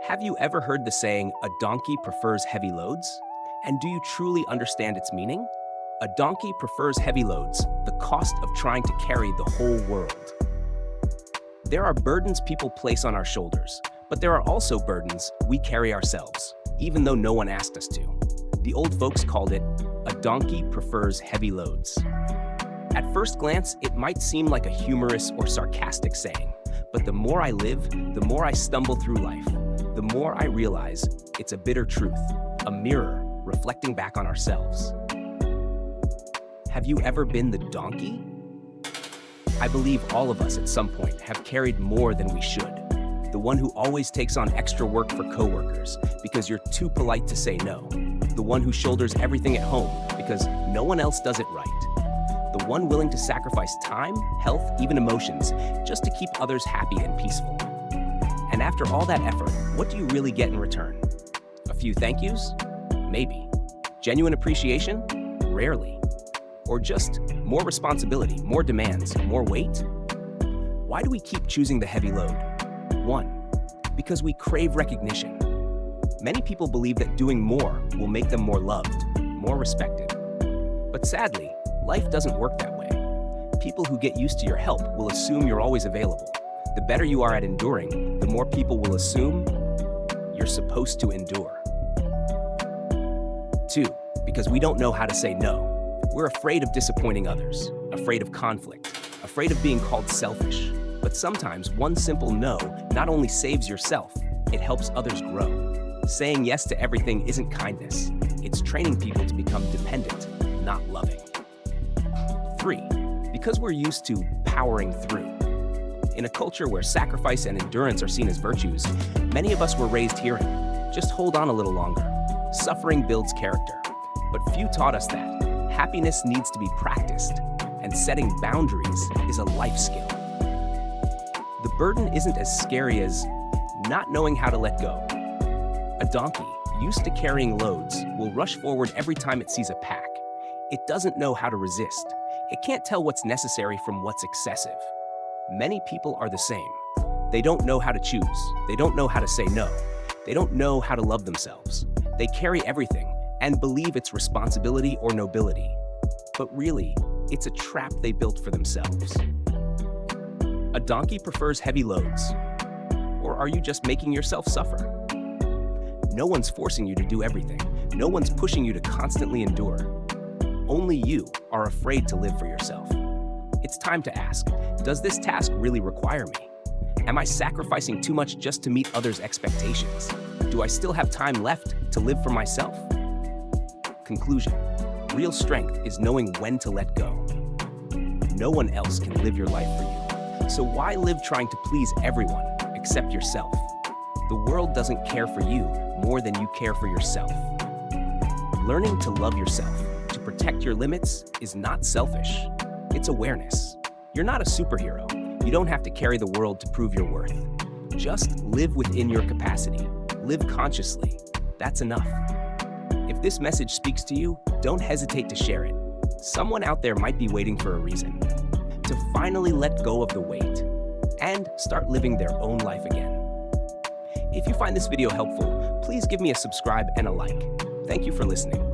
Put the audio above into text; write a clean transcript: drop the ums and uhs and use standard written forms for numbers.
Have you ever heard the saying, a donkey prefers heavy loads? And do you truly understand its meaning? A donkey prefers heavy loads, the cost of trying to carry the whole world. There are burdens people place on our shoulders, but there are also burdens we carry ourselves, even though no one asked us to. The old folks called it, a donkey prefers heavy loads. At first glance, it might seem like a humorous or sarcastic saying, but the more I live, the more I stumble through life, the more I realize it's a bitter truth, a mirror reflecting back on ourselves. Have you ever been the donkey? I believe all of us at some point have carried more than we should. The one who always takes on extra work for coworkers because you're too polite to say no. The one who shoulders everything at home because no one else does it right. The one willing to sacrifice time, health, even emotions, just to keep others happy and peaceful. And after all that effort, what do you really get in return? A few thank yous? Maybe. Genuine appreciation? Rarely. Or just more responsibility, more demands, more weight? Why do we keep choosing the heavy load? 1. Because we crave recognition. Many people believe that doing more will make them more loved, more respected. But sadly, life doesn't work that way. People who get used to your help will assume you're always available. The better you are at enduring, the more people will assume you're supposed to endure. 2. Because we don't know how to say no. We're afraid of disappointing others, afraid of conflict, afraid of being called selfish. But sometimes one simple no not only saves yourself, it helps others grow. Saying yes to everything isn't kindness. It's training people to become dependent, not loving. 3. Because we're used to powering through. In a culture where sacrifice and endurance are seen as virtues, many of us were raised hearing, just hold on a little longer. Suffering builds character. But few taught us that happiness needs to be practiced, and setting boundaries is a life skill. The burden isn't as scary as not knowing how to let go. A donkey, used to carrying loads, will rush forward every time it sees a pack. It doesn't know how to resist. It can't tell what's necessary from what's excessive. Many people are the same. They don't know how to choose. They don't know how to say no. They don't know how to love themselves. They carry everything and believe it's responsibility or nobility. But really, it's a trap they built for themselves. A donkey prefers heavy loads. Or are you just making yourself suffer? No one's forcing you to do everything. No one's pushing you to constantly endure. Only you are afraid to live for yourself. It's time to ask, does this task really require me? Am I sacrificing too much just to meet others' expectations? Do I still have time left to live for myself? Conclusion. Real strength is knowing when to let go. No one else can live your life for you. So why live trying to please everyone except yourself? The world doesn't care for you more than you care for yourself. Learning to love yourself, to protect your limits, is not selfish. It's awareness. You're not a superhero. You don't have to carry the world to prove your worth. Just live within your capacity. Live consciously. That's enough. If this message speaks to you, don't hesitate to share it. Someone out there might be waiting for a reason to finally let go of the weight and start living their own life again. If you find this video helpful, please give me a subscribe and a like. Thank you for listening.